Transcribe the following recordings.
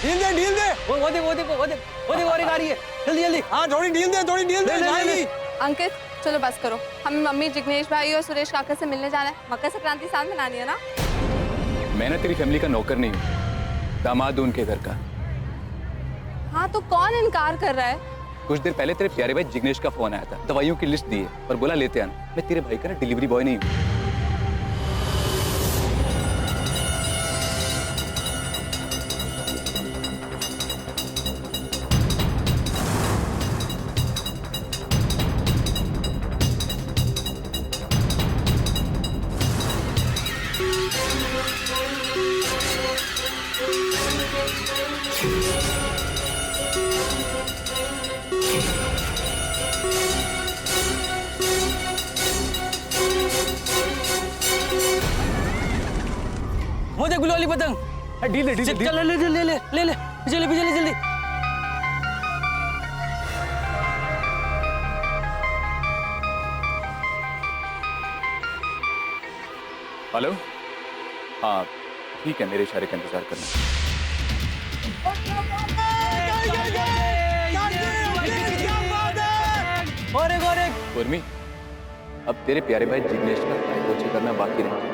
ढील दे। वो देखो और एक आ रही है। जल्दी जल्दी। हाँ थोड़ी ढील दे जाएगी। अंकित चलो बस करो, हमें मम्मी, जिग्नेश भाई और सुरेश काका से मिलने जाना है। मकर संक्रांति साथ मनानी है ना। मैं ना तेरी फैमिली का नौकर नहीं हूँ, दामाद हूँ उनके घर का। हाँ तो कौन इनकार कर रहा है? कुछ देर पहले तेरे प्यारे भाई जिग्नेश का फोन आया था, दवाइयों की लिस्ट दी है और बोला लेते आना। मैं तेरे भाई का ना डिलीवरी बॉय नहीं हूँ। वो देख गुलाली पतंग। ढील दे चल ले जल्दी। हेलो। हाँ ठीक है, मेरे इशारे का इंतजार करना। और एक उर्मी, अब तेरे प्यारे भाई जिग्नेश का कोचिंग करना बाकी रह गया।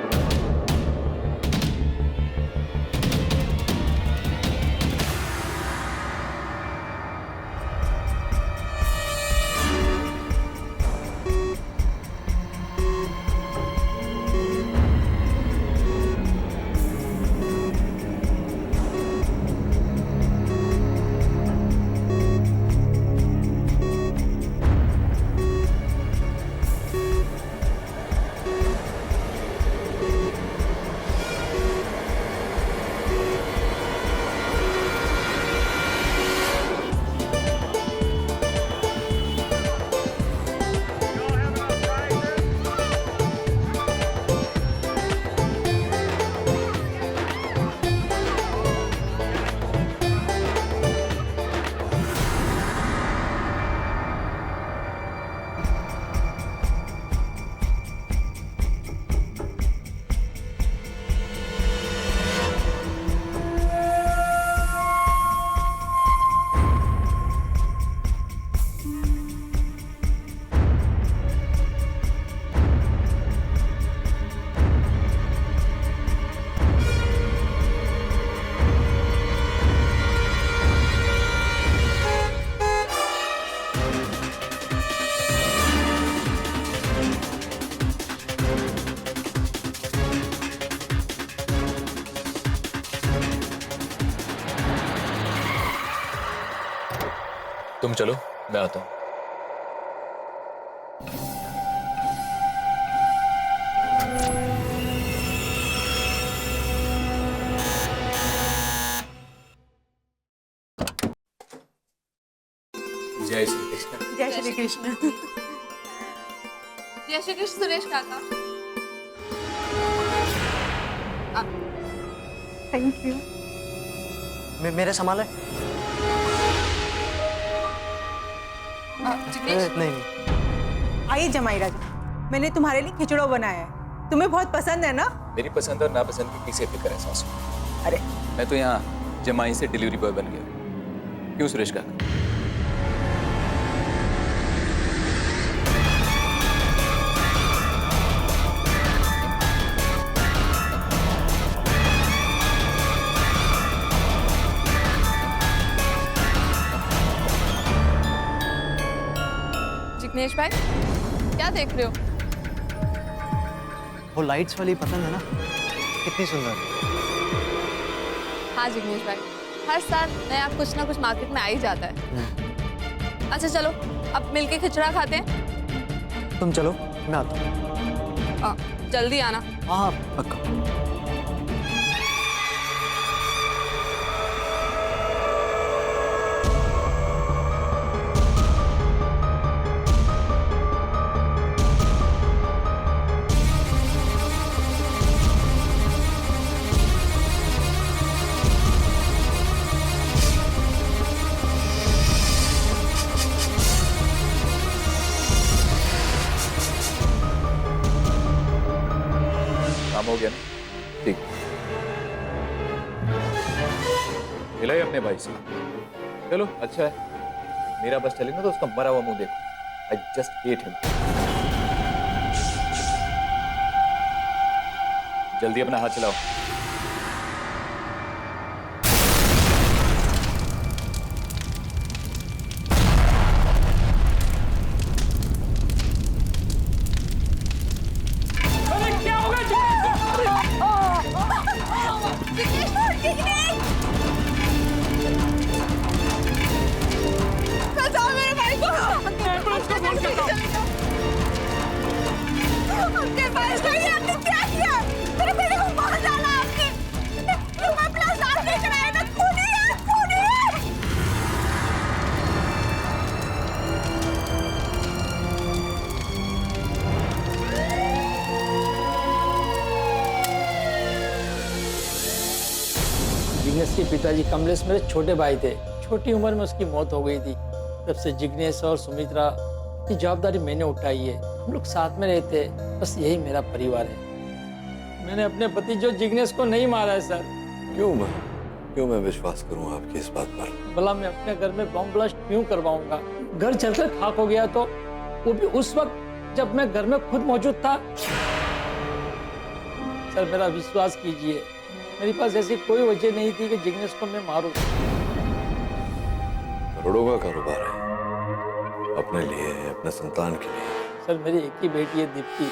तुम चलो, मैं आता हूं। जय श्री कृष्ण। जय श्री कृष्ण। जय श्री कृष्ण सुरेश काका। Thank you. मेरे संभाल है? नहीं। आइए जमाई राजा, मैंने तुम्हारे लिए खिचड़ा बनाया है, तुम्हें बहुत पसंद है ना? मेरी पसंद और नापसंद की किसे फिक्र है सासू? अरे मैं तो यहाँ जमाई से डिलीवरी बॉय बन गया। क्यों सुरेश काका? जिग्नेश भाई क्या देख रहे हो? वो लाइट्स वाली पतंग है ना, कितनी सुंदर। हाँ जिग्नेश भाई, हर साल नया कुछ ना कुछ मार्केट में आ ही जाता है। अच्छा चलो अब मिलके खिचड़ा खाते हैं। तुम चलो, मैं आता हूँ। जल्दी आना। हाँ पक्का। काम हो गया ना? ठीक। मिला ही अपने भाई से। चलो अच्छा है, मेरा बस चले ना तो उसका मरा हुआ मुंह देखो। I just hate him. जल्दी अपना हाथ चलाओ। जिग्नेश के पिताजी कमलेश मेरे छोटे भाई थे। छोटी उम्र में उसकी मौत हो गई थी। तब से जिग्नेश और सुमित्रा की जवाबदारी मैंने उठाई है। हम लोग साथ में रहते हैं, बस यही मेरा परिवार है। मैंने अपने पति जो जिग्नेश को नहीं मारा है सर। क्यों मैं विश्वास करूं आपकी इस बात पर? भला मैं अपने घर में बॉम्ब ब्लास्ट क्यों करवाऊंगा? घर जलकर खाक हो गया तो वो भी उस वक्त जब मैं घर में खुद मौजूद था। सर मेरा विश्वास कीजिए, मेरे पास ऐसी कोई वजह नहीं थी कि जिग्नेश को मैं मारूं। करोड़ों का कारोबार है, अपने लिए, अपने संतान के लिए। सर मेरी एक ही बेटी है दीप्ति,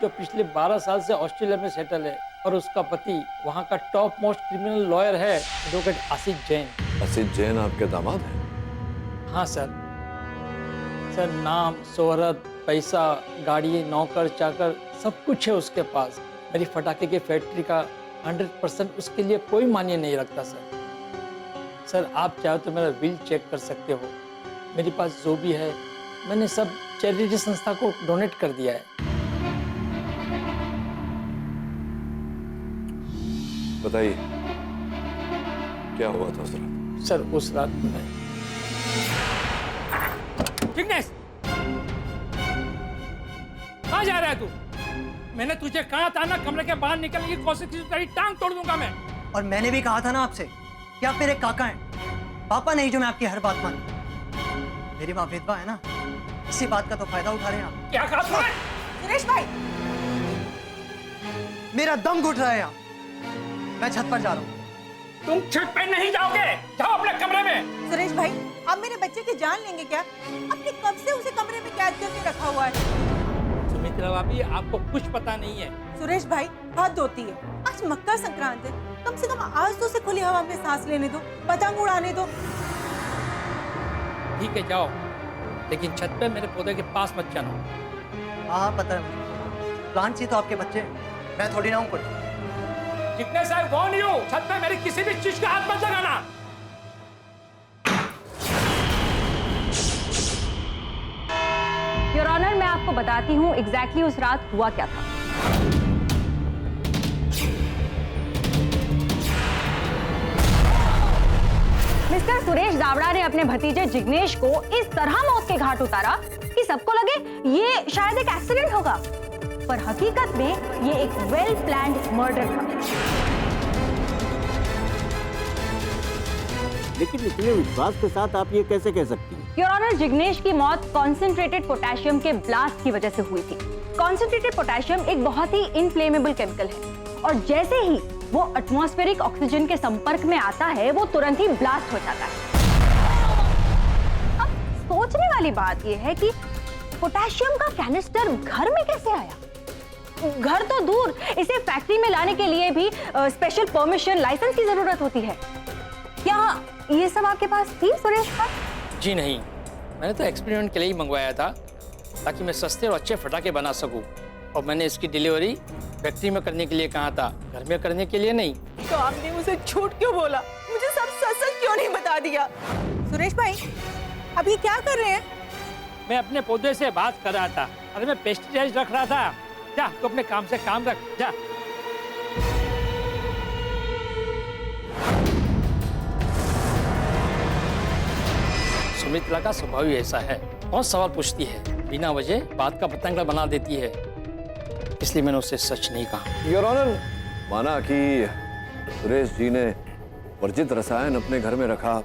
जो पिछले 12 साल से ऑस्ट्रेलिया में सेटल है, और उसका पति वहाँ का टॉप मोस्ट क्रिमिनल लॉयर है एडवोकेट आशीष जैन। आशीष जैन आपके दामाद हैं? हाँ सर। सर नाम, शोहरत, पैसा, गाड़ी, नौकर चाकर सब कुछ है उसके पास। मेरी फटाके की फैक्ट्री का 100% उसके लिए कोई मान्य नहीं रखता सर। सर आप चाहो तो मेरा बिल चेक कर सकते हो। मेरे पास जो भी है मैंने सब चैरिटी संस्था को डोनेट कर दिया है। बताइए क्या हुआ था उस रात? सर उस रात में जिग्नेश, कहाँ जा रहा है तू? मैंने तुझे कहा था ना कमरे के बाहर निकलने की कोशिश की, तेरी टांग तोड़ दूंगा मैं। और मैंने भी कहा था ना आपसे कि आप मेरे काका हैं, पापा नहीं जो मैं आपकी हर बात मानूं। मेरी माँ विधवा है ना, इसी बात का तो फायदा उठा रहे हैं आप। क्या कहा तूने? सुरेश भाई, मेरा दम घुट रहा है यहाँ। मैं छत पर जा रहा हूँ। तुम छत पे नहीं जाओगे, जाओ अपने कमरे में। सुरेश भाई, आप मेरे बच्चे की जान लेंगे क्या? आपने कब से उसे कमरे में कैद करके रखा हुआ है? सुमित्रा भाभी आपको कुछ पता नहीं है। सुरेश भाई हद होती है। आज मकर संक्रांत है, कम से कम आज तो उसे खुली हवा में सांस लेने दो, पतंग उड़ाने दो। ठीक है जाओ, लेकिन छत पे मेरे पौधे के पास मत जाना। हाँ पता है मुझे। प्लांट ही तो आपके बच्चे हैं, मैं थोड़ी ना हूँ कोई। जिग्नेश आई वार्न यू, छत पे मेरी किसी भी चीज का हाथ मत लगाना। योर ऑनर, मैं आपको बताती हूँ एग्जैक्टली उस रात हुआ क्या था। मिस्टर सुरेश जावड़ा ने अपने भतीजे जिग्नेश को इस तरह मौत के घाट उतारा कि सबको लगे ये शायद एक एक्सीडेंट होगा, पर हकीकत में ये एक वेल प्लान्ड मर्डर था। लेकिन इतने विश्वास के साथ आप ये कैसे कह सकती हैं? योर ऑनर, जिग्नेश की मौत कॉन्सेंट्रेटेड पोटेशियम के ब्लास्ट की वजह से हुई थी। कॉन्सेंट्रेटेड पोटेशियम एक बहुत ही इनफ्लेमेबल केमिकल है, और जैसे ही वो एटमॉस्फेरिक ऑक्सीजन के संपर्क में आता है वो तुरंत ही ब्लास्ट हो जाता है। अब सोचने वाली बात यह है कि पोटेशियम का कैनिस्टर घर में कैसे आया? घर तो दूर, इसे फैक्ट्री में लाने के लिए भी स्पेशल परमिशन, लाइसेंस की जरूरत होती है। क्या ये सब आपके पास थी सुरेश का? जी नहीं, मैंने तो एक्सपेरिमेंट के लिए ही मंगवाया था, ताकि मैं सस्ते और अच्छे फटाके बना सकूं। और मैंने इसकी डिलीवरी फैक्ट्री में करने के लिए कहा था, घर में करने के लिए नहीं। तो आपने मुझे झूठ क्यों बोला? मुझे सब सच क्यों नहीं बता दिया? सुरेश भाई, अभी क्या कर रहे हैं? मैं अपने पौधे से बात कर रहा था। अरे मैं पेस्टिसाइड रख रहा था। जा तो अपने काम से काम रख, जा। सुमित्रा का स्वभाव ही ऐसा है, बहुत सवाल पूछती है, बिना वजह बात का पतंगड़ा बना देती है, इसलिए मैंने उससे सच नहीं कहा। योर ऑनर, माना कि सुरेश जी ने वर्जित रसायन अपने घर में रखा,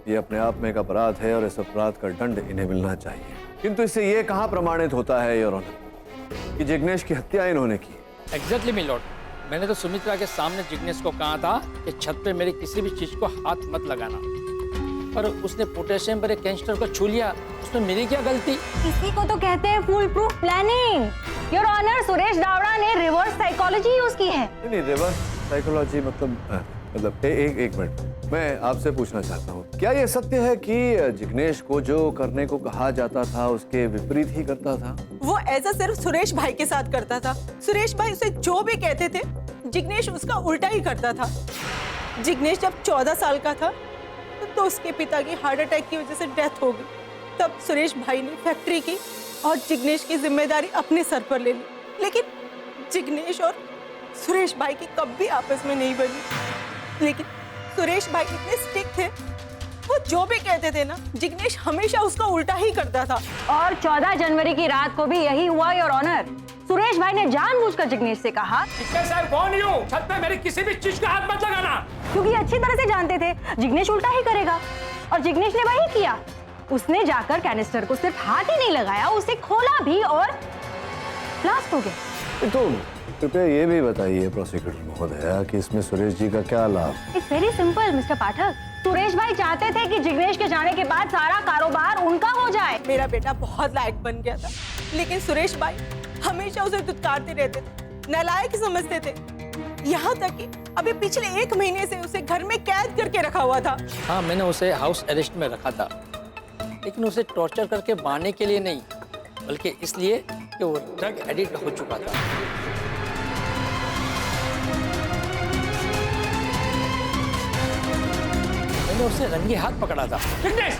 ये अपने आप में एक अपराध है और इस अपराध का दंड इन्हें मिलना चाहिए। किंतु इससे ये कहाँ प्रमाणित होता है योर ऑनर कि जिग्नेश की हत्या इन्होंने की? एग्जैक्टली मिलोड, मैंने तो सुमित्रा के सामने जिग्नेश को कहा था कि छत पे मेरी किसी भी चीज को हाथ मत लगाना, पर उसने पोटेशियम पर एक कैंस्टर को छू लिया। उसमें मेरी क्या गलती? इसी को तो कहते हैं full proof planning. Your honour, Suresh Dawda ने रिवर्स साइकोलॉजी यूज की है। नहीं, रिवर्स साइकोलॉजी मतलब एक मिनट, मैं आपसे पूछना चाहता हूँ, क्या ये सत्य है कि जिग्नेश को जो करने को कहा जाता था उसके विपरीत ही करता था? वो ऐसा सिर्फ सुरेश भाई के साथ करता था। सुरेश भाई उसे जो भी कहते थे जिग्नेश उसका उल्टा ही करता था। जिग्नेश जब 14 साल का था तो उसके पिता की हार्ट अटैक की वजह से डेथ हो गई। तब सुरेश भाई ने फैक्ट्री की और जिग्नेश की जिम्मेदारी अपने सर पर ले ली। लेकिन जिग्नेश और सुरेश भाई की कभी आपस में नहीं बनी। लेकिन सुरेश भाई इतने स्ट्रिक्ट थे, वो जो भी कहते थे ना जिग्नेश हमेशा उसका उल्टा ही करता था। और 14 जनवरी की रात को भी यही हुआ योर ऑनर। सुरेश भाई ने जानबूझकर जिग्नेश से कहा, छत पे मेरी किसी भी चीज का हाथ मत लगाना, क्योंकि अच्छी तरह से जानते थे जिग्नेश उल्टा ही करेगा। और जिग्नेश ने वही किया। उसने जाकर कैनिस्टर को सिर्फ हाथ ही नहीं लगाया, उसे खोला भी और ब्लास्ट हो गया। तो कृपया ये भी बताइए प्रोसिक्यूटर महोदया कि इसमें सुरेश जी का क्या लाभ? इट्स वेरी सिंपल मिस्टर पाठक। सुरेश भाई चाहते थे कि जिग्नेश के जाने के बाद सारा कारोबार उनका हो जाए। मेरा बेटा बहुत लायक बन गया था, लेकिन सुरेश भाई हमेशा उसे दुत्कारते रहते थे, नालायक समझते थे। यहाँ तक कि अभी पिछले 1 महीने से उसे घर में कैद करके रखा हुआ था। हाँ, मैंने उसे हाउस अरेस्ट में रखा था, लेकिन उसे टॉर्चर करके मारने के लिए नहीं, बल्कि इसलिए कि वो ड्रग एडिक्ट हो चुका था। मैंने उसे रंगे हाथ पकड़ा था। जिग्नेश,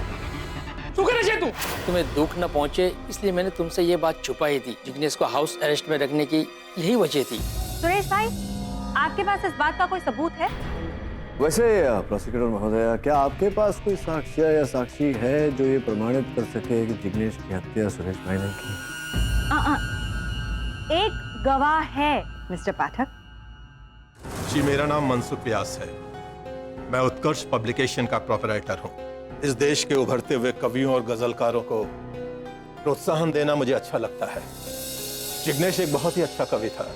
तू करे तू? तुम्हें दुख न पहुंचे इसलिए मैंने तुमसे ये बात छुपाई थी। जिग्नेश को हाउस अरेस्ट में रखने की यही वजह थी। सुरेश भाई, आपके पास इस बात का कोई सबूत है? वैसे प्रोसिक्यूटर महोदया, क्या आपके पास कोई साक्ष्य या साक्षी है जो ये प्रमाणित कर सके कि जिग्नेश की हत्या सुरेश भाई ने की? एक गवाह है मिस्टर पाठक। जी, मेरा नाम मनसुख व्यास है। मैं उत्कर्ष पब्लिकेशन का प्रोपराइटर हूँ। इस देश के उभरते हुए कवियों और गजलकारों को प्रोत्साहन देना मुझे अच्छा लगता है। जिग्नेश एक बहुत ही अच्छा कवि था।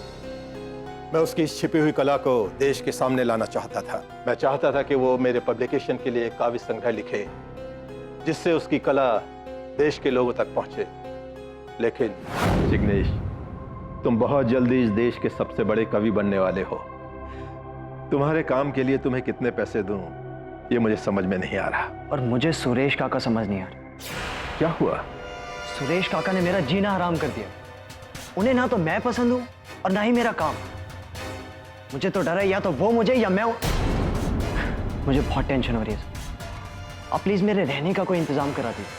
मैं उसकी इस छिपी हुई कला को देश के सामने लाना चाहता था। मैं चाहता था कि वो मेरे पब्लिकेशन के लिए एक काव्य संग्रह लिखे जिससे उसकी कला देश के लोगों तक पहुंचे। लेकिन जिग्नेश, तुम बहुत जल्दी इस देश के सबसे बड़े कवि बनने वाले हो। तुम्हारे काम के लिए तुम्हें कितने पैसे दूं ये मुझे समझ में नहीं आ रहा। और मुझे सुरेश काका समझ नहीं आ रहा। क्या हुआ? सुरेश काका ने मेरा जीना हराम कर दिया। उन्हें ना तो मैं पसंद हूं और ना ही मेरा काम। मुझे तो डर है या तो वो मुझे या मैं। मुझे बहुत टेंशन हो रही है। आप प्लीज मेरे रहने का कोई इंतजाम करा दीजिए।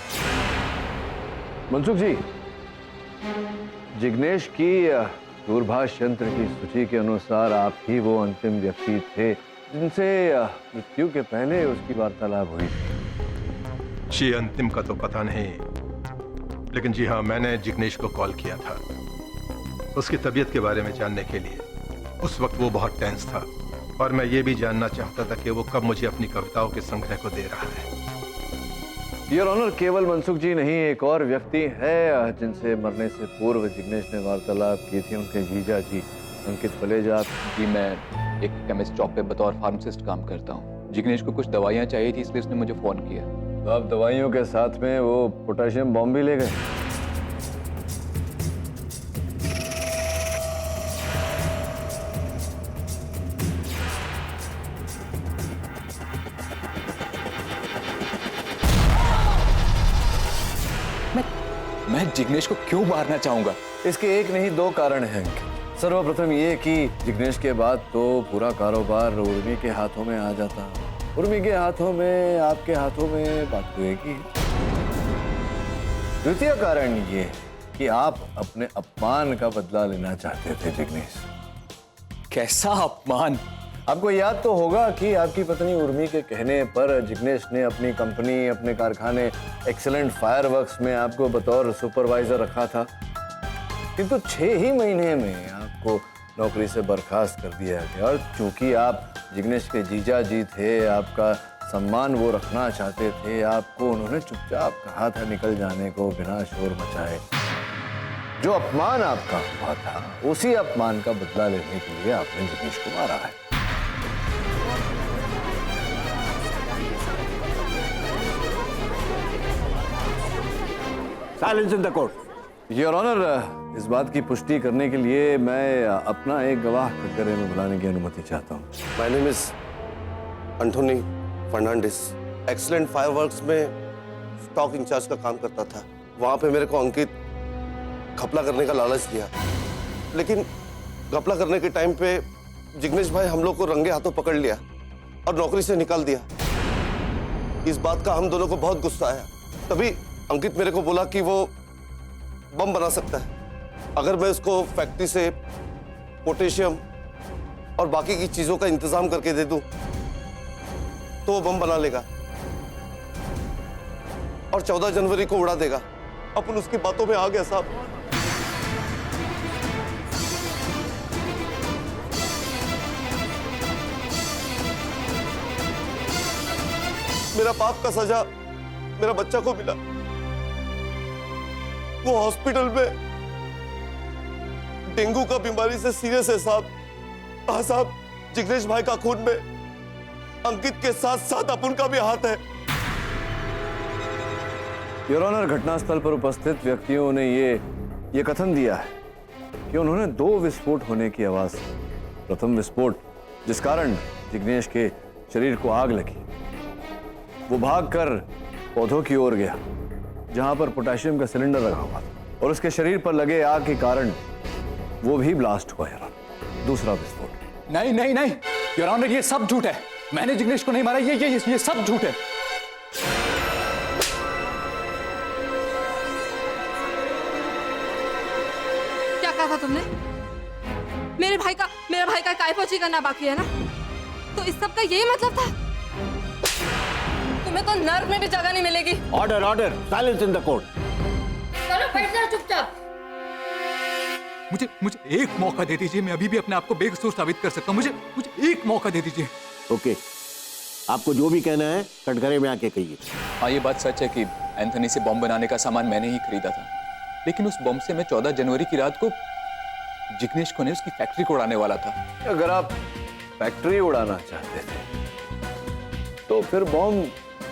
मनसुख जी, जिग्नेश की दूरभाष यंत्र की सूची के अनुसार आप ही वो अंतिम व्यक्ति थे जिनसे मृत्यु के पहले उसकी वार्तालाप हुई थी। जी, अंतिम का तो पता नहीं, लेकिन जी हाँ, मैंने जिग्नेश को कॉल किया था उसकी तबीयत के बारे में जानने के लिए। उस वक्त वो बहुत टेंस था और मैं ये भी जानना चाहता था कि वो कब मुझे अपनी कविताओं के संग्रह को दे रहा है। योर ऑनर, केवल मनसुख जी नहीं, एक और व्यक्ति है जिनसे मरने से पूर्व जिग्नेश ने वार्तालाप की थी, उनके जीजा जी अंकित फलेजा। जी, मैं एक केमिस्ट शॉप पे बतौर फार्मासिस्ट काम करता हूँ। जिग्नेश को कुछ दवाइयाँ चाहिए थी, इसलिए उसने मुझे फोन किया। तो आप दवाइयों के साथ में वो पोटेशियम बॉम्ब भी ले गए? मैं जिग्नेश को क्यों मारना चाहूंगा? इसके एक नहीं 2 कारण हैं। सर्वप्रथम ये कि जिग्नेश के बाद तो पूरा कारोबार उर्मी के हाथों में आ जाता। उर्मी के हाथों में, आपके हाथों में, बात तो एक ही। द्वितीय कारण ये कि आप अपने अपमान का बदला लेना चाहते थे जिग्नेश। कैसा अपमान? आपको याद तो होगा कि आपकी पत्नी उर्मी के कहने पर जिग्नेश ने अपनी कंपनी, अपने कारखाने एक्सीलेंट फायरवर्क्स में आपको बतौर सुपरवाइजर रखा था, किंतु 6 ही महीने में आपको नौकरी से बर्खास्त कर दिया गया। और चूंकि आप जिग्नेश के जीजा जी थे, आपका सम्मान वो रखना चाहते थे, आपको उन्होंने चुपचाप कहा था निकल जाने को बिना शोर मचाए। जो अपमान आपका हुआ था, उसी अपमान का बदला लेने के लिए आपने जिग्नेश को मारा है। Silence in the court. Your honour, इस बात की पुष्टि करने के लिए मैं अपना एक गवाह कटघरे में बुलाने की अनुमति चाहता हूँ। My name is Antony Fernandes. Excellent fireworks में स्टॉक इंचार्ज का काम करता था। वहां पे मेरे को अंकित घपला करने का लालच दिया, लेकिन घपला करने के टाइम पे जिग्नेश भाई हम लोग को रंगे हाथों पकड़ लिया और नौकरी से निकाल दिया। इस बात का हम दोनों को बहुत गुस्सा आया। तभी अंकित मेरे को बोला कि वो बम बना सकता है। अगर मैं उसको फैक्ट्री से पोटेशियम और बाकी की चीजों का इंतजाम करके दे दूं तो वो बम बना लेगा और 14 जनवरी को उड़ा देगा। अपन उसकी बातों में आ गया साहब। मेरा पाप का सजा मेरा बच्चा को मिला। वो हॉस्पिटल में डेंगू का बीमारी से सीरियस है साहब। हाँ साहब, जिग्नेश भाई का खून में अंकित के साथ साथ अपन का भी हाथ है। योर ऑनर, घटनास्थल पर उपस्थित व्यक्तियों ने ये कथन दिया है कि उन्होंने 2 विस्फोट होने की आवाज सुनी। प्रथम विस्फोट जिस कारण जिग्नेश के शरीर को आग लगी, वो भागकर पौधों की ओर गया जहां पर पोटेशियम का सिलेंडर लगा हुआ था, और उसके शरीर पर लगे आग के कारण वो भी ब्लास्ट हुआ। योर ऑनर, दूसरा विस्फोट। नहीं नहीं नहीं योर ऑनर, ये सब झूठ है। मैंने जिग्नेश को नहीं मारा। ये सब झूठ है। क्या कहा था तुमने? मेरे भाई का कायपोची करना बाकी है ना? तो इस सब का यही मतलब था? तुम्हें तो नर्क में भी जगह नहीं मिलेगी। Order order, silence in the court. चलो बैठ जाओ चुपचाप। मुझे एक मौका दे दीजिए। मैं अभी भी अपने आप को बेकसूर साबित कर सकता हूँ। मुझे एक मौका दे दीजिए। ओके, आपको जो भी कहना है कटघरे में आके कहिए। हाँ, ये बात सच है कि एंथनी से बम बनाने का सामान मैंने ही खरीदा था, लेकिन उस बम से मैं 14 जनवरी की रात को जिग्नेश को नहीं, उसकी फैक्ट्री को उड़ाने वाला था। अगर आप फैक्ट्री उड़ाना चाहते थे तो फिर बम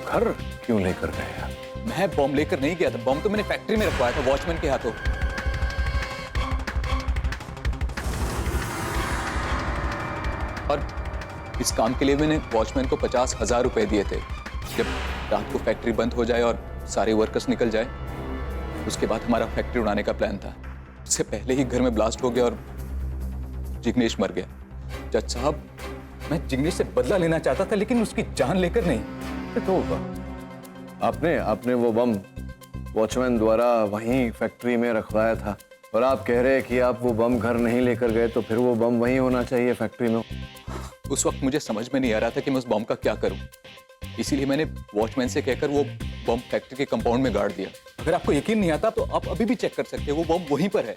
घर क्यों लेकर गए आप? मैं बम लेकर नहीं गया था। बम तो मैंने फैक्ट्री में रखवाया था वॉचमैन के हाथों। और इस काम के लिए मैंने वॉचमैन को 50,000 रुपए दिए थे। जब रात को फैक्ट्री बंद हो जाए और सारे वर्कर्स निकल जाए, उसके बाद हमारा फैक्ट्री उड़ाने का प्लान था। उससे पहले ही घर में ब्लास्ट हो गया और जिग्नेश मर गया। जज साहब, मैं जिग्नेश से बदला लेना चाहता था, लेकिन उसकी जान लेकर नहीं। तो आपने वो बम वॉचमैन द्वारा वहीं फैक्ट्री में रखवाया था, और आप कह रहे हैं कि आप वो बम घर नहीं लेकर गए, तो फिर वो बम वहीं होना चाहिए फैक्ट्री में। उस वक्त मुझे समझ में नहीं आ रहा था कि मैं उस बम का क्या करूं, इसीलिए मैंने वॉचमैन से कहकर वो बम फैक्ट्री के कंपाउंड में गाड़ दिया। अगर आपको यकीन नहीं आता तो आप अभी भी चेक कर सकते हैं, वो बम वहीं पर है।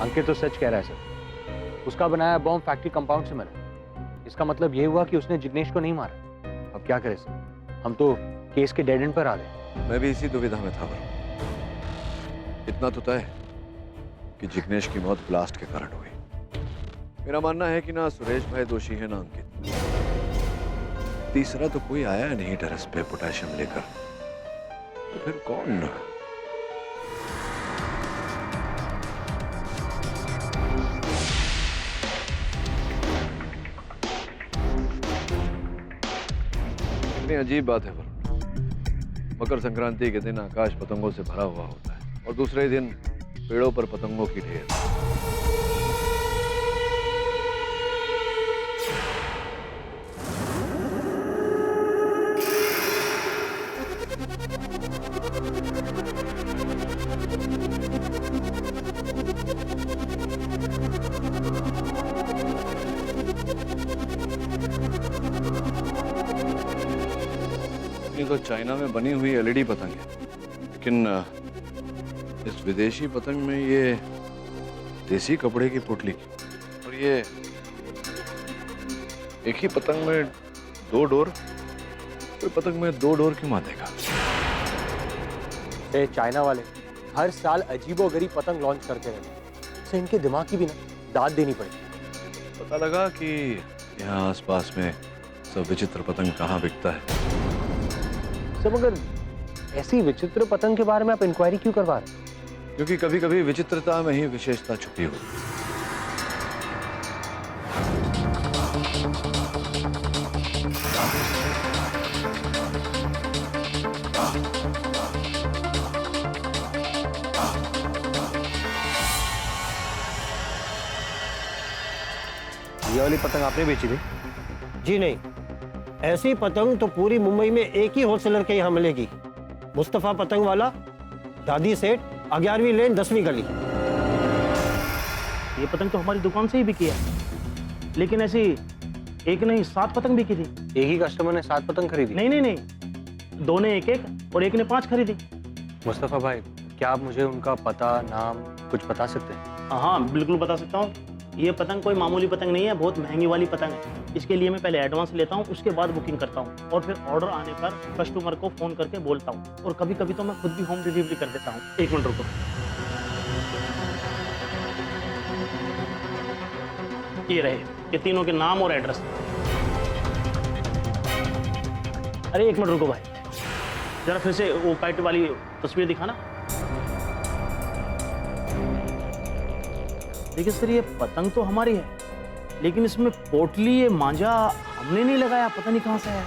अंकित तो सच कह रहा है सर। उसका बनाया बॉम्ब फैक्ट्री कंपाउंड से मिला। इसका मतलब ये हुआ कि उसने जिग्नेश को नहीं मारा। अब क्या करें सर? हम तो केस के डेड एंड पर आ गए। मैं भी इसी दुविधा में था वरुण। इतना तो तय कि जिग्नेश की मौत ब्लास्ट के कारण हुई। मेरा मानना है कि ना सुरेश भाई दोषी है ना अंकित। तीसरा तो कोई आया नहीं टेरेस पे पोटेशियम लेकर, तो फिर कौन? कितनी अजीब बात है वरुण। मकर संक्रांति के दिन आकाश पतंगों से भरा हुआ होता है और दूसरे ही दिन पेड़ों पर पतंगों की ढेर। ये तो चाइना में बनी हुई एलईडी पतंग है, लेकिन इस विदेशी पतंग में ये देसी कपड़े की पुतली की, और ये एक ही पतंग में दो डोर। कोई पतंग में दो डोर क्यों बांधेगा? ये चाइना वाले हर साल अजीबोगरीब पतंग लॉन्च करते रहते हैं, इससे इनके दिमाग की भी ना दाद देनी पड़ेगी। पता लगा कि यहाँ आसपास में सब विचित्र पतंग कहाँ बिकता है। सब मगर ऐसी विचित्र पतंग के बारे में आप इंक्वायरी क्यों करवा रहे हैं? क्योंकि कभी कभी विचित्रता में ही विशेषता छुपी होती है। ये वाली पतंग आपने बेची थी? जी नहीं, ऐसी पतंग तो पूरी मुंबई में एक ही होलसेलर के यहाँ मिलेगी। मुस्तफा पतंग वाला, दादी सेठ, 11वीं लेन, 10वीं गली। ये पतंग तो हमारी दुकान से ही बिकी है, लेकिन ऐसी एक नहीं 7 पतंग बिकी थी। एक ही कस्टमर ने 7 पतंग खरीदी? नहीं नहीं नहीं, 2 ने 1-1 और एक ने 5 खरीदी। मुस्तफा भाई, क्या आप मुझे उनका पता, नाम कुछ बता सकते हैं? हाँ बिल्कुल बता सकता हूँ। ये पतंग कोई मामूली पतंग नहीं है, बहुत महंगी वाली पतंग है। इसके लिए मैं पहले एडवांस लेता हूँ, उसके बाद बुकिंग करता हूँ और फिर ऑर्डर आने पर कस्टमर को फोन करके बोलता हूँ, और कभी कभी तो मैं खुद भी होम डिलीवरी कर देता हूँ। 1 मिनट रुको। ये रहे ये तीनों के नाम और एड्रेस। अरे 1 मिनट रुको भाई, जरा फिर से वो काइट वाली तस्वीर दिखाना। देखिए सर, ये पतंग तो हमारी है, लेकिन इसमें पोटली, ये मांझा हमने नहीं लगाया, पता नहीं कहां से है।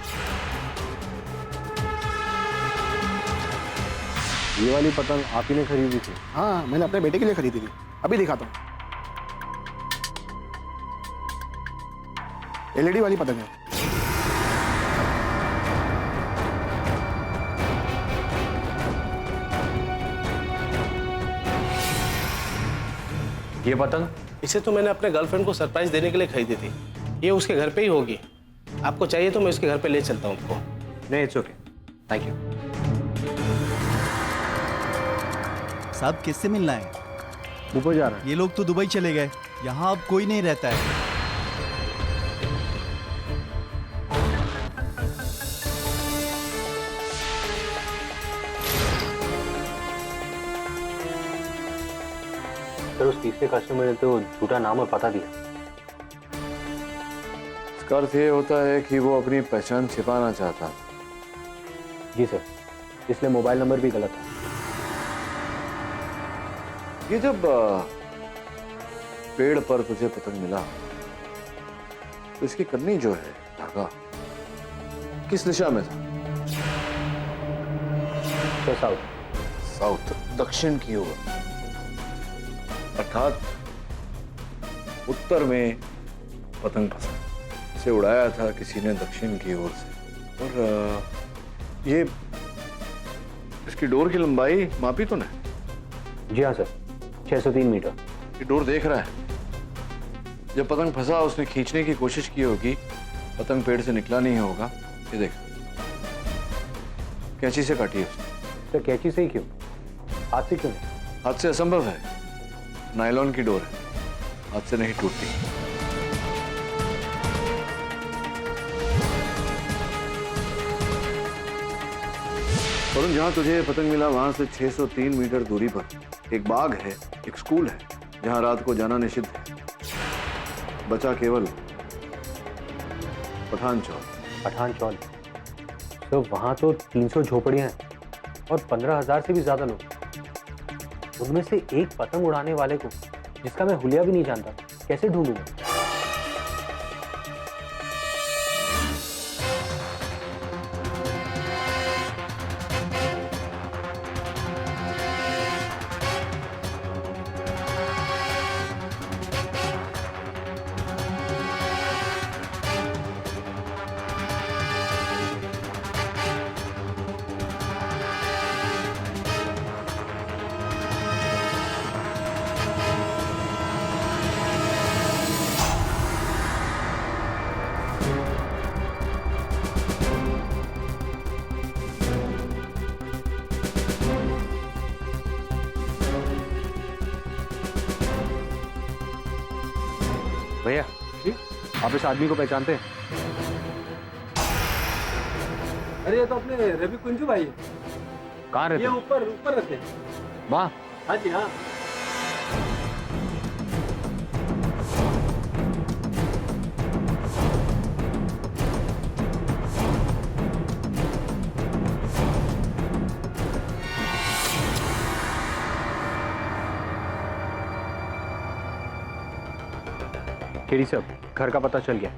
ये वाली पतंग आप ही ने खरीदी थी? हाँ, मैंने अपने बेटे के लिए खरीदी थी। अभी दिखाता हूँ। एलईडी वाली पतंग है। ये पतंग? इसे तो मैंने अपने गर्लफ्रेंड को सरप्राइज देने के लिए खरीदी थी। ये उसके घर पे ही होगी। आपको चाहिए तो मैं उसके घर पे ले चलता हूँ आपको। नहीं, इट्स ओके, थैंक यू। साहब किससे मिलना है? ऊपर जा रहा है। ये लोग तो दुबई चले गए, यहाँ अब कोई नहीं रहता है। सर, उस तीसरे कस्टमर ने तो झूठा नाम और पता दिया। इसका अर्थ ये होता है कि वो अपनी पहचान छिपाना चाहता। जी सर, इसलिए मोबाइल नंबर भी गलत है। ये जब पेड़ पर तुझे पतंग मिला तो इसकी कन्नी जो है, धागा, किस दिशा में था? साउथ। साउथ, दक्षिण की ओर, अर्थात उत्तर में पतंग फंसा। इसे उड़ाया था किसी ने दक्षिण की ओर से। और ये इसकी डोर की लंबाई मापी तो नहीं? जी हाँ सर, 603 मीटर। ये डोर देख रहा है। जब पतंग फंसा उसने खींचने की कोशिश की होगी, पतंग पेड़ से निकला नहीं होगा। ये देख, कैंची से काटी है उसने। तो कैंची से ही क्यों? हाथ से क्यों नहीं? हाथ से असंभव है, नायलॉन की डोर है, हाथ से नहीं टूटती। वरुण, जहाँ तुझे ये पतंग मिला वहां से 603 मीटर दूरी पर एक बाग है, एक स्कूल है जहाँ रात को जाना निषिद्ध है। बचा केवल पठान चौल। पठान चौल, तो वहाँ तो 300 झोपड़ियाँ हैं और 15,000 से भी ज्यादा लोग। उनमें से एक पतंग उड़ाने वाले को, जिसका मैं हुलिया भी नहीं जानता, कैसे ढूंढूंगा? भैया जी, आप इस आदमी को पहचानते हैं? अरे ये तो अपने रवि कुंजू भाई है। कहाँ रहते ये हैं? ऊपर ऊपर रहते हैं। वहाँ? हाँ जी हाँ। केडी साहब, घर का पता चल गया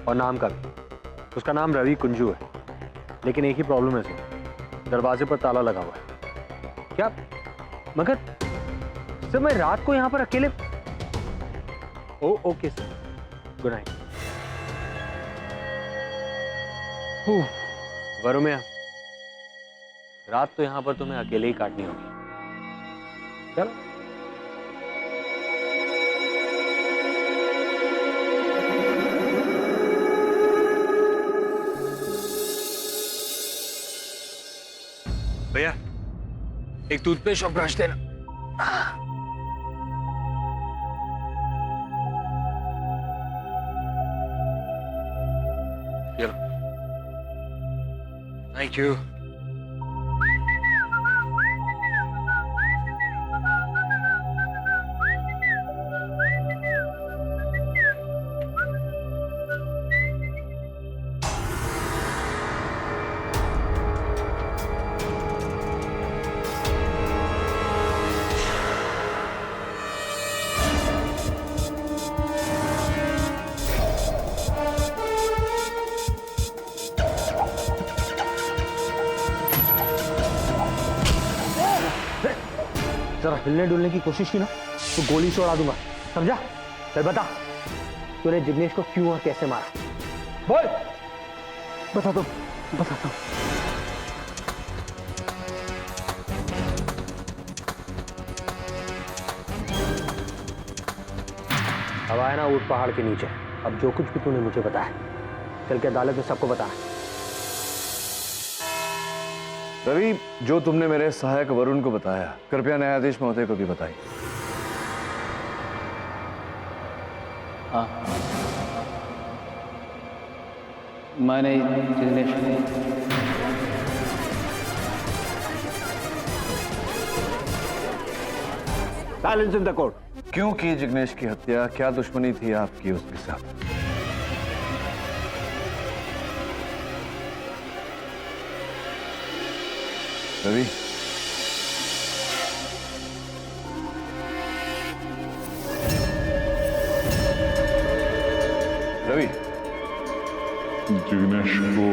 और नाम का भी। उसका नाम रवि कुंजू है, लेकिन एक ही प्रॉब्लम है सर, दरवाजे पर ताला लगा हुआ है। क्या? मगर सर मैं रात को यहाँ पर अकेले। Okay sir, good night. Varun मियां, रात तो यहाँ पर तुम्हें अकेले ही काटनी होगी। चलो। भैया, एक टूथपेस्ट और ब्रश देना। चलो, थैंक यू। जरा हिलने डुलने की कोशिश की ना तो गोली से उड़ा दूंगा, समझा? चल बता, तूने जिग्नेश को क्यों और कैसे मारा? बोल। बताता हूं। अब आया ना ऊट पहाड़ के नीचे। अब जो कुछ भी तूने मुझे बताया, चल के अदालत में सबको बता। रवि, जो तुमने मेरे सहायक वरुण को बताया, कृपया न्यायाधीश महोदय को भी बताइए। हाँ, मैंने Jignesh silence in the court. क्यों की जिग्नेश की हत्या? क्या दुश्मनी थी आपकी उसके साथ? रवि, रवि, जिग्नेश को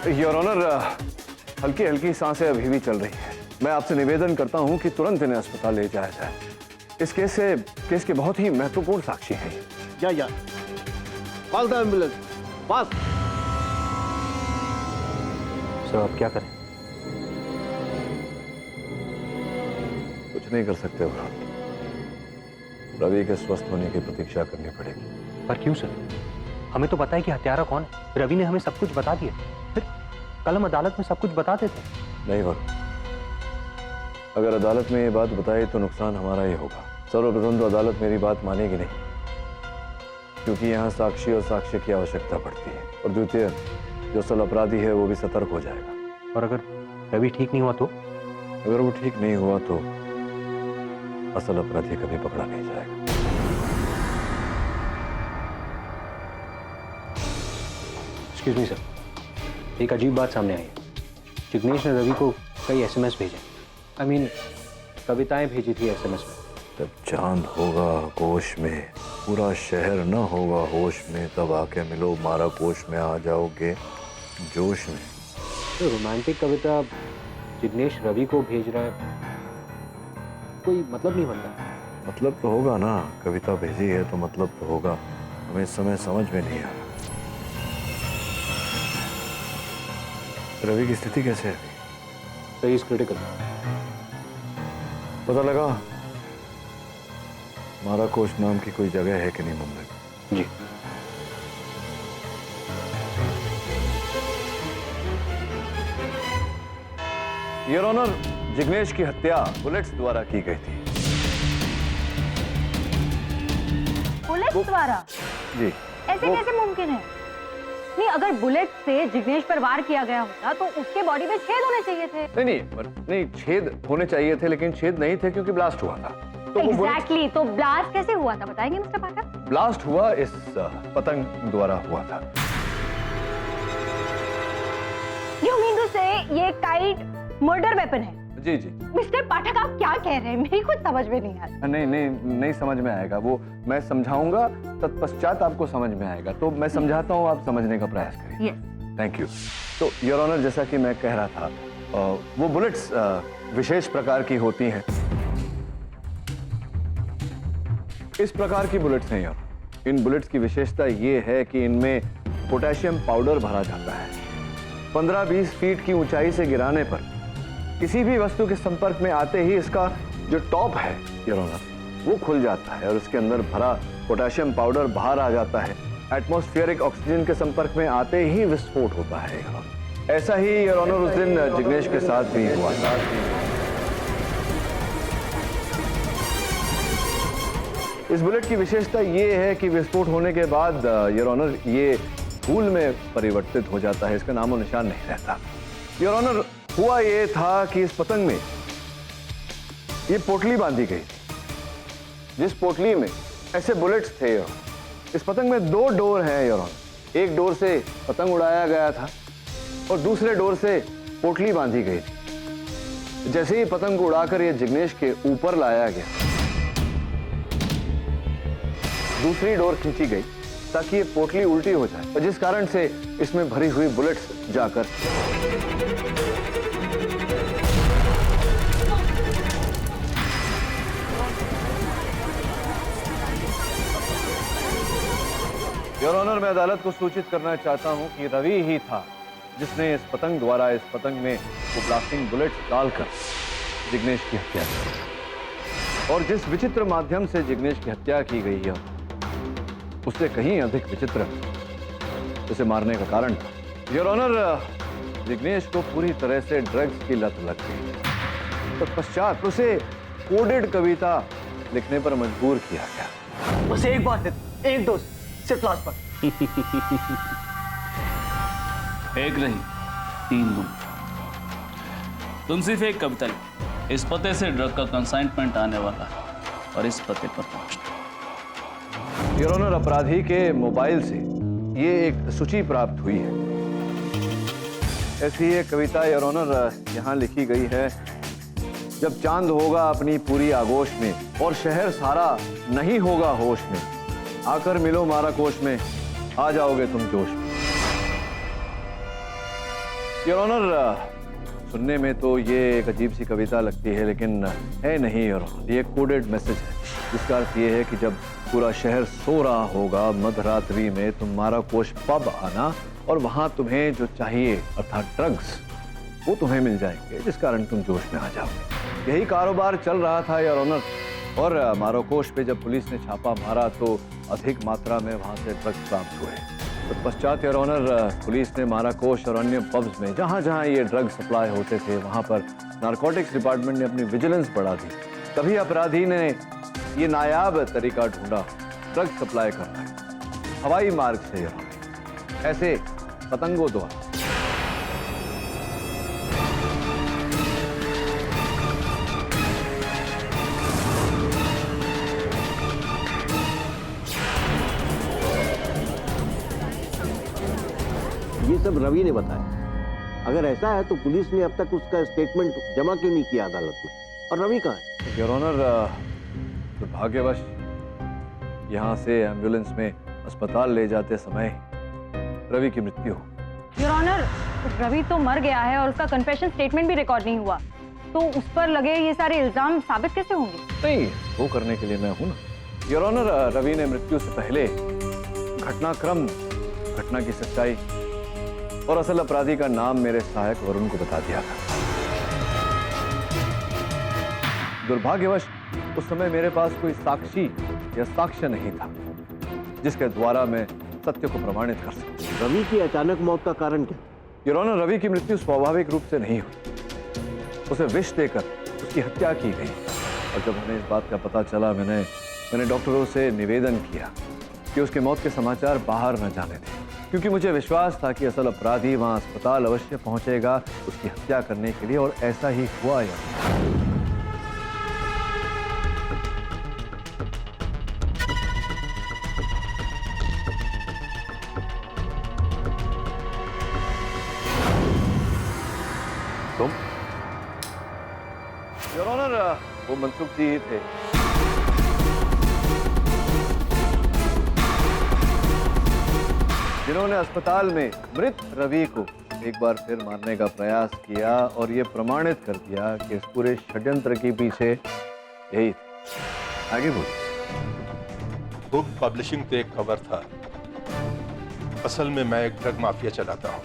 योर ऑनर, हल्की हल्की सांसें अभी भी चल रही है। मैं आपसे निवेदन करता हूं कि तुरंत इन्हें अस्पताल ले जाया जाए। इस केस के बहुत ही महत्वपूर्ण साक्षी हैं। या call the ambulance, fast. Sir अब क्या करें? कुछ नहीं कर सकते हो। रवि के स्वस्थ होने की प्रतीक्षा करनी पड़ेगी। पर क्यों सर? हमें तो पता है कि हत्यारा कौन है। रवि ने हमें सब कुछ बता दिया, फिर कल हम अदालत में सब कुछ बता देते। नहीं वरुण, अगर अदालत में ये बात बताई तो नुकसान हमारा ही होगा। सर्वप्रथम तो अदालत मेरी बात मानेगी नहीं, क्योंकि यहाँ साक्षी और साक्ष्य की आवश्यकता पड़ती है, और द्वितीय जो असल अपराधी है वो भी सतर्क हो जाएगा। और अगर रवि ठीक नहीं हुआ तो? अगर वो ठीक नहीं हुआ तो असल अपराधी कभी पकड़ा नहीं जाएगा। एक्सक्यूज मी सर, एक अजीब बात सामने आई है। जिग्नेश ने रवि को कई एसएमएस भेजे, आई मीन कविताएं भेजी थी एसएमएस में। जब चांद होगा गोश में, पूरा शहर न होगा होश में, तब आके मिलो मारा कोश में, आ जाओगे जोश में। तो रोमांटिक कविता जिग्नेश रवि को भेज रहा है, कोई मतलब नहीं बनता। मतलब तो होगा ना, कविता भेजी है तो मतलब तो होगा। हमें इस समय समझ में नहीं आ रहा रवि की स्थिति कैसे है अभी? सही इज क्रिटिकल। पता लगा मारा कोश नाम की कोई जगह है कि नहीं मुंबई में? जी। योर ऑनर, जिग्नेश की हत्या बुलेट्स द्वारा की गई थी। बुलेट द्वारा? जी। ऐसे कैसे मुमकिन है? नहीं, अगर बुलेट से जिग्नेश पर वार किया गया होता तो उसके बॉडी में छेद होने चाहिए थे। नहीं, छेद होने चाहिए थे, लेकिन छेद नहीं थे क्योंकि ब्लास्ट हुआ था। तो एग्जैक्टली, तो ब्लास्ट कैसे हुआ था बताएंगे मिस्टर पाठक? ब्लास्ट हुआ इस पतंग द्वारा हुआ था। यू मीन टू से ये काइट मर्डर वेपन है? जी जी। मिस्टर पाठक आप क्या कह रहे हैं? मेरी कुछ समझ में नहीं आ रहा। नहीं समझ में आएगा, वो मैं समझाऊंगा, तत्पश्चात आपको समझ में आएगा। तो मैं समझाता हूँ, आप समझने का प्रयास करिए। Thank you. तो योर ऑनर, जैसा कि मैं कह रहा था, वो बुलेट्स विशेष प्रकार की होती हैं। इस प्रकार की बुलेट्स हैं यार। इन बुलेट्स की विशेषता ये है कि इनमें पोटेशियम पाउडर भरा जाता है। 15-20 फीट की ऊंचाई से गिराने पर किसी भी वस्तु के संपर्क में आते ही इसका जो टॉप है योर ऑनर, वो खुल जाता है और उसके अंदर भरा पोटेशियम पाउडर बाहर आ जाता है। एटमॉस्फेरिक ऑक्सीजन के संपर्क में आते ही विस्फोट होता है। ऐसा ही योर ऑनर उस दिन जिग्नेश के साथ भी हुआ था। इस बुलेट की विशेषता ये है कि विस्फोट होने के बाद योर ऑनर ये धूल में परिवर्तित हो जाता है, इसका नामो निशान नहीं रहता। योर ऑनर, हुआ ये था कि इस पतंग में ये पोटली बांधी गई थी, जिस पोटली में ऐसे बुलेट्स थे। इस पतंग में 2 डोर हैं योर ऑनर। एक डोर से पतंग उड़ाया गया था और दूसरे डोर से पोटली बांधी गई थी। जैसे ही पतंग को उड़ाकर ये जिग्नेश के ऊपर लाया गया, दूसरी डोर खींची गई ताकि ये पोटली उल्टी हो जाए, और जिस कारण से इसमें भरी हुई बुलेट्स जाकर योर ऑनर, मैं अदालत को सूचित करना चाहता हूं कि रवि ही था जिसने इस पतंग द्वारा इस पतंग में वो ब्लास्टिंग बुलेट्स डालकर जिग्नेश की हत्या की। और जिस विचित्र माध्यम से जिग्नेश की हत्या की गई है, उससे कहीं अधिक विचित्र उसे मारने का कारण था। योर ऑनर, जिग्नेश को पूरी तरह से ड्रग्स की लत लग गई। तो पश्चात उसे कोडेड कविता लिखने पर मजबूर किया गया। बस एक बार, एक डोज, सिर्फ लास्ट पर। एक नहीं, 3 दूं। तुम सिर्फ एक कविता लिखो। इस पते से ड्रग का कंसाइनमेंट आने वाला है और इस पते पर पहुंचना। योर ऑनर, अपराधी के मोबाइल से ये एक सूची प्राप्त हुई है। ऐसी एक कविता योर ऑनर यहाँ लिखी गई है। जब चांद होगा अपनी पूरी आगोश में और शहर सारा नहीं होगा होश में, आकर मिलो मारा कोश में, आ जाओगे तुम जोश में। योर ऑनर, सुनने में तो ये एक अजीब सी कविता लगती है, लेकिन है नहीं योर ऑनर। ये कोडेड मैसेज है, जिसका अर्थ ये है कि जब पूरा शहर सो रहा होगा मध्यरात्रि में, तुम मारा कोश पब आना और वहां तुम्हें जो चाहिए अर्थात ड्रग्स, वो तुम्हें मिल जाएंगे, जिस कारण तुम जोश में आ जाओगे। यही कारोबार चल रहा था योर ऑनर। और मारोकोश पे जब पुलिस ने छापा मारा तो अधिक मात्रा में वहां से ड्रग्स प्राप्त हुए। तत्पश्चात योर ऑनर पुलिस ने माराकोश और अन्य पब्स में जहां जहां ये ड्रग सप्लाई होते थे वहां पर नारकोटिक्स डिपार्टमेंट ने अपनी विजिलेंस बढ़ा दी। तभी अपराधी ने ये नायाब तरीका ढूंढा ड्रग सप्लाई करना, हवाई मार्ग से योर ऑनर, ऐसे पतंगों द्वारा। ये सब रवि ने बताया। अगर ऐसा है तो पुलिस ने अब तक उसका स्टेटमेंट जमा क्यों नहीं किया अदालत में? और रवि कहाँ है? योर ऑनर, दुर्भाग्यवश यहाँ से एम्बुलेंस में अस्पताल ले जाते समय रवि की मृत्यु हो। योर ऑनर, रवि तो मर गया है और उसका कन्फेशन स्टेटमेंट भी रिकॉर्ड नहीं हुआ, तो उस पर लगे ये सारे इल्जाम साबित कैसे होंगे? नहीं, वो करने के लिए मैं हूं ना। योर ऑनर, रवि ने मृत्यु से पहले घटनाक्रम, घटना की सच्चाई और असल अपराधी का नाम मेरे सहायक वरुण को बता दिया था। दुर्भाग्यवश उस समय मेरे पास कोई साक्षी या साक्ष्य नहीं था जिसके द्वारा मैं सत्य को प्रमाणित कर सकूं। रवि की अचानक मौत का कारण क्या? योर ऑनर, रवि की मृत्यु स्वाभाविक रूप से नहीं हुई, उसे विष देकर उसकी हत्या की गई। और जब हमें इस बात का पता चला, मैंने डॉक्टरों से निवेदन किया कि उसके मौत के समाचार बाहर न जाने दें, क्योंकि मुझे विश्वास था कि असल अपराधी वहां अस्पताल अवश्य पहुंचेगा उसकी हत्या करने के लिए, और ऐसा ही हुआ। तुम? योर ऑनर, वो मनसुख जी ही थे। जिन्होंने अस्पताल में मृत रवि को एक बार फिर मारने का प्रयास किया और ये प्रमाणित कर दिया कि इस पूरे षड्यंत्र के पीछे यही थे। आगे बोलिए। बुक पब्लिशिंग पे एक खबर था, असल में मैं एक ड्रग माफिया चलाता हूँ।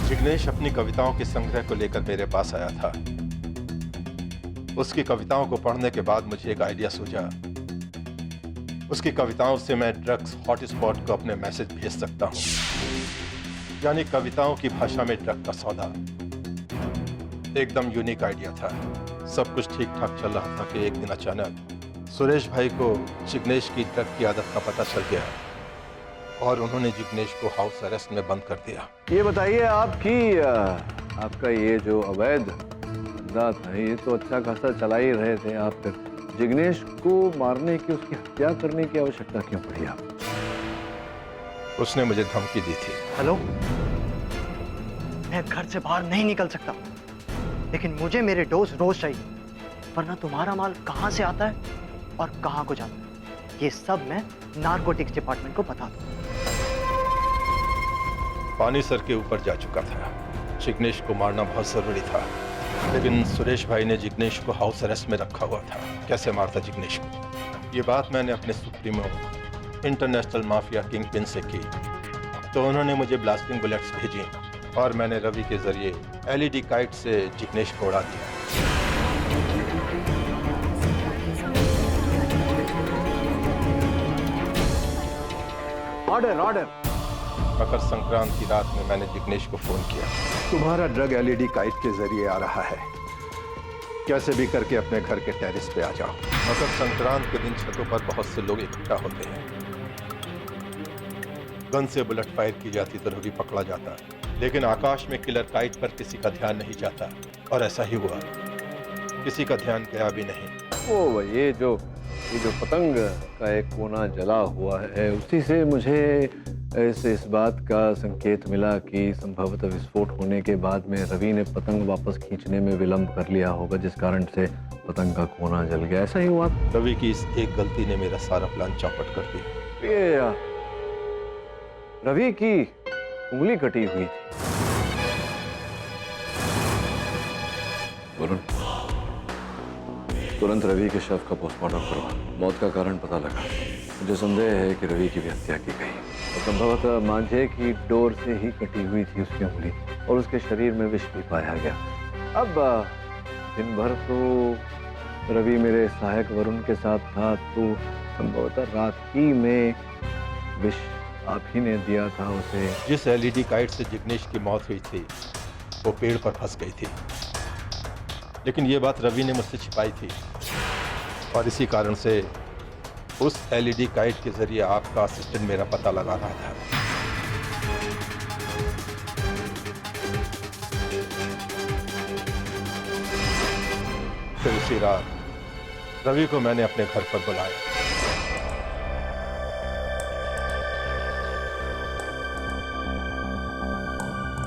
जिग्नेश अपनी कविताओं के संग्रह को लेकर मेरे पास आया था। उसकी कविताओं को पढ़ने के बाद मुझे एक आइडिया सूझा। उसकी कविताओं से मैं ड्रग्स हॉटस्पॉट को अपने मैसेज भेज सकता हूँ, यानी कविताओं की भाषा में ड्रग का सौदा। एकदम यूनिक आइडिया था। सब कुछ ठीक ठाक चल रहा था कि एक दिन अचानक सुरेश भाई को जिग्नेश की ड्रग की आदत का पता चल गया और उन्होंने जिग्नेश को हाउस अरेस्ट में बंद कर दिया। ये बताइए, आपका ये जो अवैध धंधा था, ये तो अच्छा खासा चला ही रहे थे आप, फिर जिग्नेश को मारने की, उसकी हत्या करने की आवश्यकता क्यों पड़ी आप? उसने मुझे धमकी दी थी। हेलो, मैं घर से बाहर नहीं निकल सकता, लेकिन मुझे मेरे डोज रोज चाहिए, वरना तुम्हारा माल कहां से आता है और कहां को जाता है, ये सब मैं नारकोटिक्स डिपार्टमेंट को बता दूं। पानी सर के ऊपर जा चुका था। जिग्नेश को मारना बहुत जरूरी था, लेकिन सुरेश भाई ने जिग्नेश को हाउस अरेस्ट में रखा हुआ था। कैसे मारता जिग्नेश को? ये बात मैंने अपने supremo international mafia king pin से की, तो उन्होंने मुझे ब्लास्टिंग बुलेट्स भेजी और मैंने रवि के जरिए एलईडी काइट से जिग्नेश को उड़ा दिया। Order order. मकर संक्रांत की रात में मैंने जिग्नेश को फोन किया, तुम्हारा ड्रग एलईडी काइट के जरिए आ रहा है, कैसे भी करके अपने घर के टेरेस पे आ जाओ। मकर संक्रांत के दिन छतों पर बहुत से लोग इकट्ठा होते हैं। गन से बुलेट फायर की जाती तो रवि पकड़ा जाता, लेकिन आकाश में किलर काइट पर किसी का ध्यान नहीं जाता, और ऐसा ही हुआ। किसी का ध्यान गया भी नहीं। ओ, ये जो पतंग का एक कोना जला हुआ है, उसी से मुझे इस बात का संकेत मिला कि संभवतः विस्फोट होने के बाद में रवि ने पतंग वापस खींचने में विलंब कर लिया होगा, जिस कारण से पतंग का कोना जल गया। ऐसा ही हुआ। रवि की इस एक गलती ने मेरा सारा प्लान चौपट कर दिया। ये रवि की उंगली कटी हुई थी। वरुण, तुरंत रवि के शव का पोस्टमार्टम करवा। मौत का कारण पता लगा। मुझे संदेह है कि रवि की भी हत्या की गई और संभवतः मांझे की डोर से ही कटी हुई थी उसकी उंगली, और उसके शरीर में विष भी पाया गया। अब दिन भर तो रवि मेरे सहायक वरुण के साथ था तो संभवतः रात ही में विष आप ही ने दिया था उसे। जिस एलईडी काइट से जिग्नेश की मौत हुई थी वो पेड़ पर फंस गई थी, लेकिन ये बात रवि ने मुझसे छिपाई थी और इसी कारण से उस एलईडी काइट के जरिए आपका असिस्टेंट मेरा पता लगा रहा था। फिर उसी रात रवि को मैंने अपने घर पर बुलाया।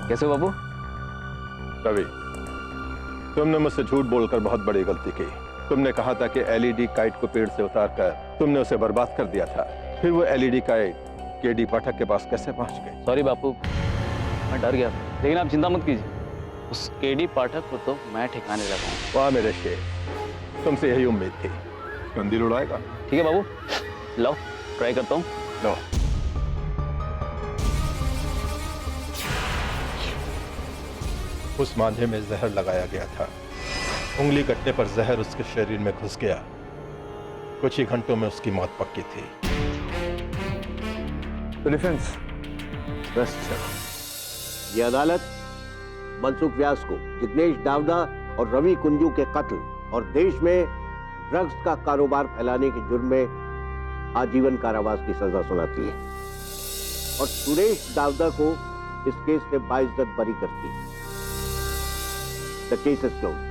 कैसे हो बाबू? रवि, तुमने मुझसे झूठ बोलकर बहुत बड़ी गलती की। तुमने कहा था कि एलईडी काइट को पेड़ से उतारकर तुमने उसे बर्बाद कर दिया था। फिर वो एलईडी काइट केडी पाठक के पास कैसे पहुंच गई? सॉरी बापू, मैं डर गया, लेकिन आप चिंता मत कीजिए, उस केडी पाठक को तो मैं ठिकाने लगाऊंगा। वाह मेरे शेर, तुमसे यही उम्मीद थी। मंदिर उड़ाएगा? ठीक है बाबू, लो ट्राई करता हूँ। लो। उस मांझे में जहर लगाया गया था। उंगली कटने पर जहर उसके शरीर में घुस गया। कुछ ही घंटों में उसकी मौत पक्की थी। तो डिफेंस बेस्ट है। ये अदालत मनसुख व्यास को जिग्नेश डावदा और रवि कुंजू के कत्ल और देश में ड्रग्स का कारोबार फैलाने के जुर्म में आजीवन कारावास की सजा सुनाती है और सुरेश डावदा को इस केस से बाइज्जत बरी करती है। The case is closed.